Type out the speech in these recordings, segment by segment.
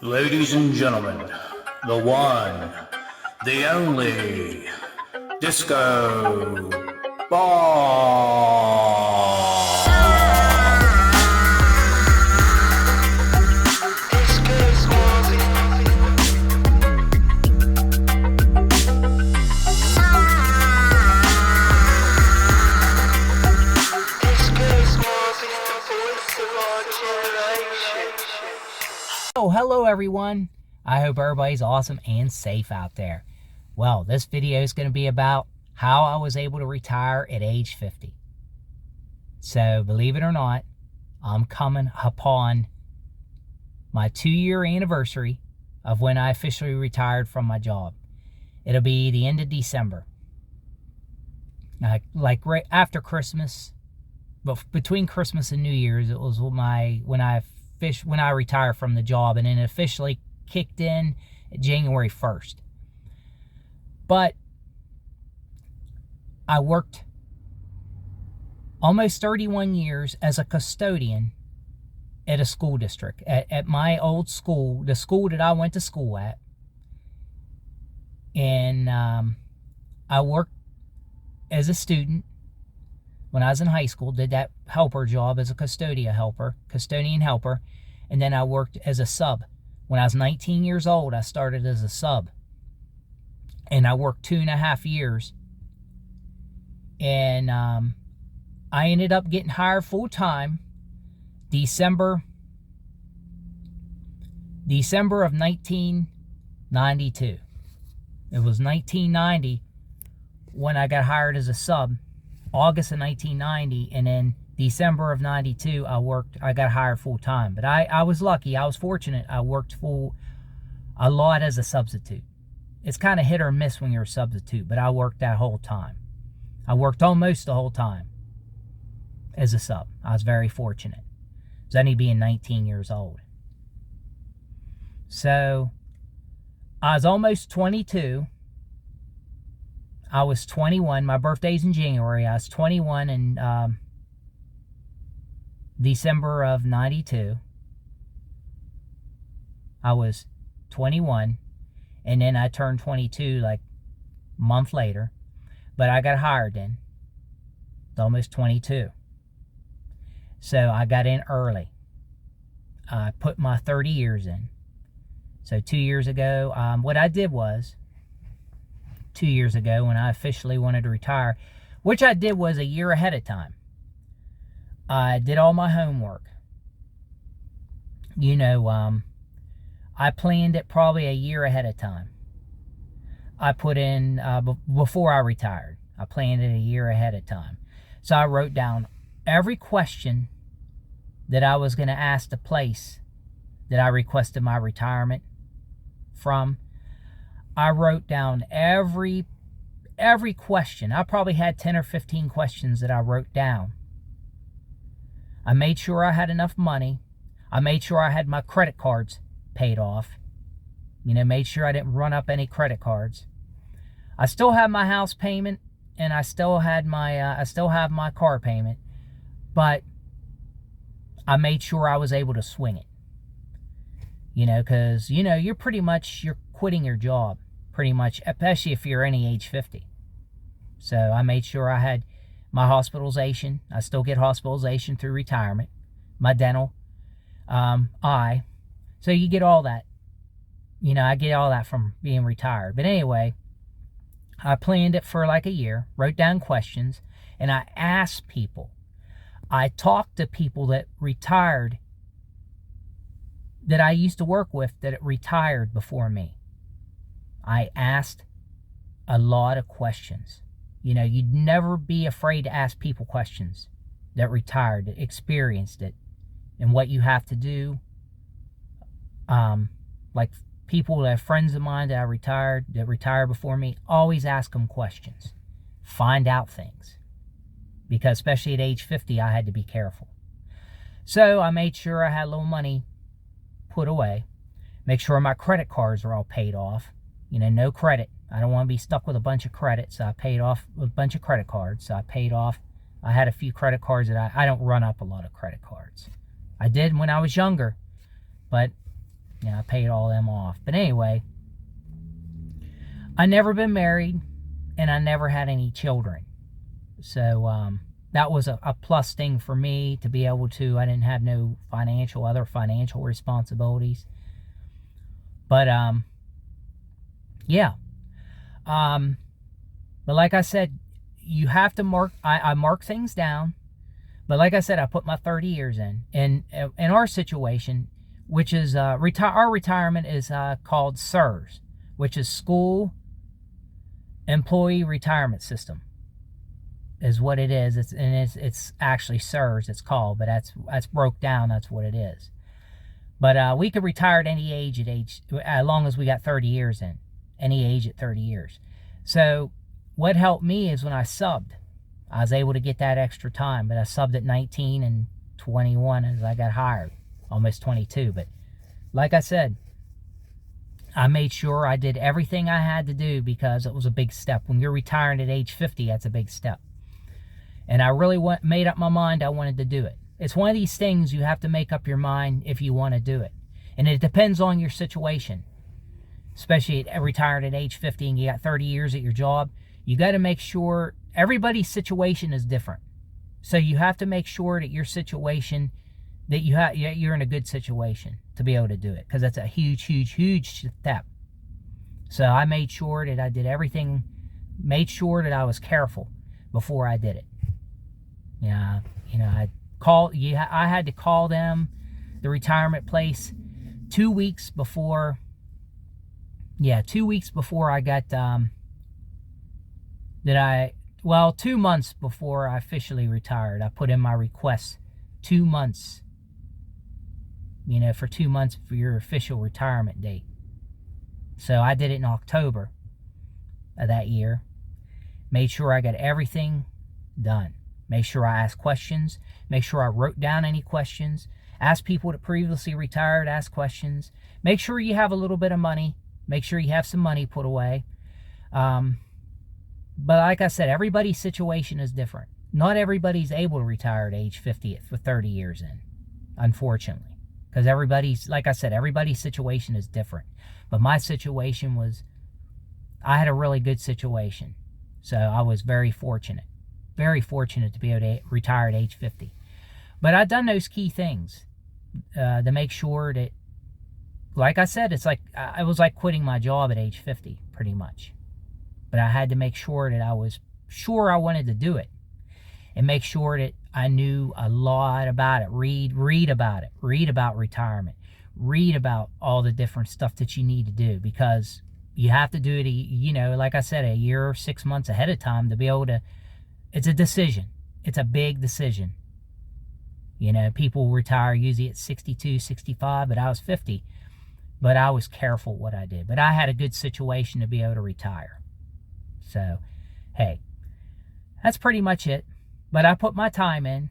Ladies and gentlemen, the one, the only, Disco Ball. Oh, hello everyone. I hope everybody's awesome and safe out there. Well, this video is going to be about how I was able to retire at age 50. So, believe it or not, I'm coming upon my 2-year anniversary of when I officially retired from my job. It'll be the end of December. Like right after Christmas, but between Christmas and New Year's, it was when I retired from the job, and then it officially kicked in January 1st. But I worked almost 31 years as a custodian at a school district, at my old school, the school that I went to school at. And I worked as a student when I was in high school, did that helper job as a custodian helper, and then I worked as a sub. When I was 19 years old, I started as a sub, and I worked 2.5 years, and I ended up getting hired full-time December of 1992. It was 1990 when I got hired as a sub. August of 1990, and then December of 92 I got hired full-time. But I was lucky, I was fortunate. I worked a lot as a substitute. It's kind of hit or miss when you're a substitute, but I worked that whole time. I worked almost the whole time as a sub. I was very fortunate. I was only being 19 years old. So I was almost 22. I was 21. My birthday's in January. I was 21 in December of 92. I was 21. And then I turned 22 like a month later. But I got hired then. It's almost 22. So I got in early. I put my 30 years in. So 2 years ago, what I did was, 2 years ago when I officially wanted to retire, which I did was a year ahead of time. I did all my homework. You know, I planned it probably a year ahead of time. I put in, before I retired, I planned it a year ahead of time. So I wrote down every question that I was going to ask the place that I requested my retirement from. I wrote down every question. I probably had 10 or 15 questions that I wrote down. I made sure I had enough money. I made sure I had my credit cards paid off. You know, made sure I didn't run up any credit cards. I still have my house payment, and I still have my car payment, but I made sure I was able to swing it. You know, because, you know, you're quitting your job. Pretty much, especially if you're any age 50. So I made sure I had my hospitalization. I still get hospitalization through retirement. My dental, eye. So you get all that. You know, I get all that from being retired. But anyway, I planned it for like a year, wrote down questions, and I asked people. I talked to people that retired, that I used to work with, that retired before me. I asked a lot of questions. You know, you'd never be afraid to ask people questions that retired, that experienced it, and what you have to do. Like people that are friends of mine that retired before me, always ask them questions. Find out things. Because especially at age 50, I had to be careful. So I made sure I had a little money put away. Make sure my credit cards are all paid off. You know, no credit. I don't want to be stuck with a bunch of credit, so I paid off a bunch of credit cards. So I paid off. I had a few credit cards that I don't run up a lot of credit cards. I did when I was younger, but You know, I paid all them off. But anyway, I never been married, and I never had any children. So that was a plus thing for me to be able to. I didn't have no other financial responsibilities. But yeah. But like I said, you have to mark. I mark things down. But like I said, I put my 30 years in. And in our situation, which is our retirement is called SERS, which is School Employee Retirement System, is what it is. It's actually SERS. It's called, but that's broke down. That's what it is. But we could retire at any age as long as we got 30 years in, any age at 30 years. So what helped me is when I subbed, I was able to get that extra time. But I subbed at 19 and 21 as I got hired, almost 22. But like I said, I made sure I did everything I had to do because it was a big step. When you're retiring at age 50, that's a big step. And I really made up my mind I wanted to do it. It's one of these things you have to make up your mind if you want to do it. And it depends on your situation. Especially retired at age 50 and you got 30 years at your job. You got to make sure everybody's situation is different. So you have to make sure that your situation, that you're in a good situation to be able to do it. Because that's a huge, huge, huge step. So I made sure that I did everything, made sure that I was careful before I did it. Yeah, I had to call them, the retirement place, 2 weeks before. Yeah, 2 weeks before I got 2 months before I officially retired. I put in my request 2 months. For 2 months for your official retirement date. So I did it in October of that year. Made sure I got everything done. Make sure I asked questions. Make sure I wrote down any questions. Ask people that previously retired, ask questions. Make sure you have a little bit of money. Make sure you have some money put away. But like I said, everybody's situation is different. Not everybody's able to retire at age 50 with 30 years in, unfortunately. Because like I said, everybody's situation is different. But my situation was, I had a really good situation. So I was very fortunate to be able to retire at age 50. But I've done those key things to make sure that, like I said, it was like quitting my job at age 50, pretty much. But I had to make sure that I was sure I wanted to do it. And make sure that I knew a lot about it. Read about it. Read about retirement. Read about all the different stuff that you need to do. Because you have to do it, like I said, a year or 6 months ahead of time to be able to. It's a decision. It's a big decision. People retire usually at 62, 65, but I was 50. But I was careful what I did. But I had a good situation to be able to retire. So, hey, that's pretty much it. But I put my time in,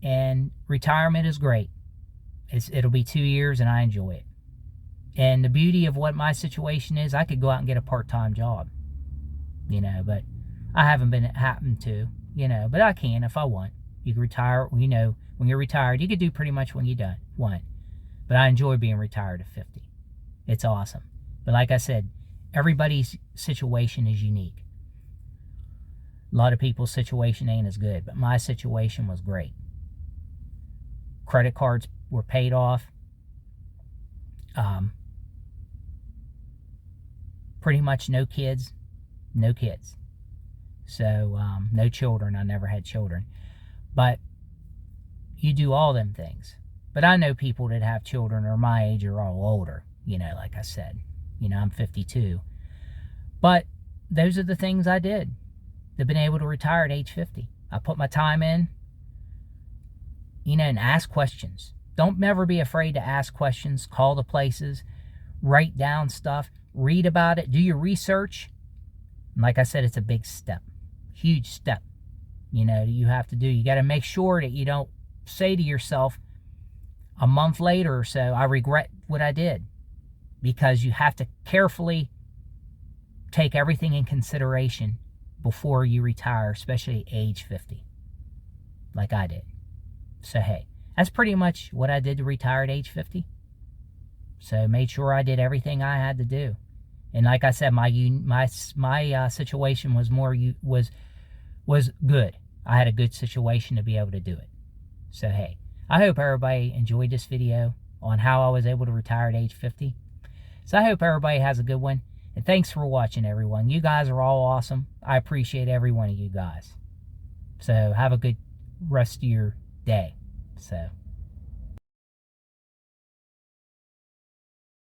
and retirement is great. It'll be 2 years, and I enjoy it. And the beauty of what my situation is, I could go out and get a part-time job. But I haven't been happened to, but I can if I want. You can retire, when you're retired, you can do pretty much when you want. But I enjoy being retired at 50. It's awesome. But like I said, everybody's situation is unique. A lot of people's situation ain't as good, but my situation was great. Credit cards were paid off. Pretty much no kids. So, no children. I never had children. But you do all them things. But I know people that have children or my age are all older, like I said. I'm 52. But those are the things I did. They've been able to retire at age 50. I put my time in, and ask questions. Don't never be afraid to ask questions. Call the places. Write down stuff. Read about it. Do your research. And like I said, it's a big step. Huge step. You have to do. You got to make sure that you don't say to yourself a month later or so, I regret what I did. Because you have to carefully take everything in consideration before you retire, especially age 50, like I did. So, hey, that's pretty much what I did to retire at age 50. So made sure I did everything I had to do. And like I said, my situation was good. I had a good situation to be able to do it. So hey, I hope everybody enjoyed this video on how I was able to retire at age 50. So I hope everybody has a good one. And thanks for watching, everyone. You guys are all awesome. I appreciate every one of you guys. So have a good rest of your day. So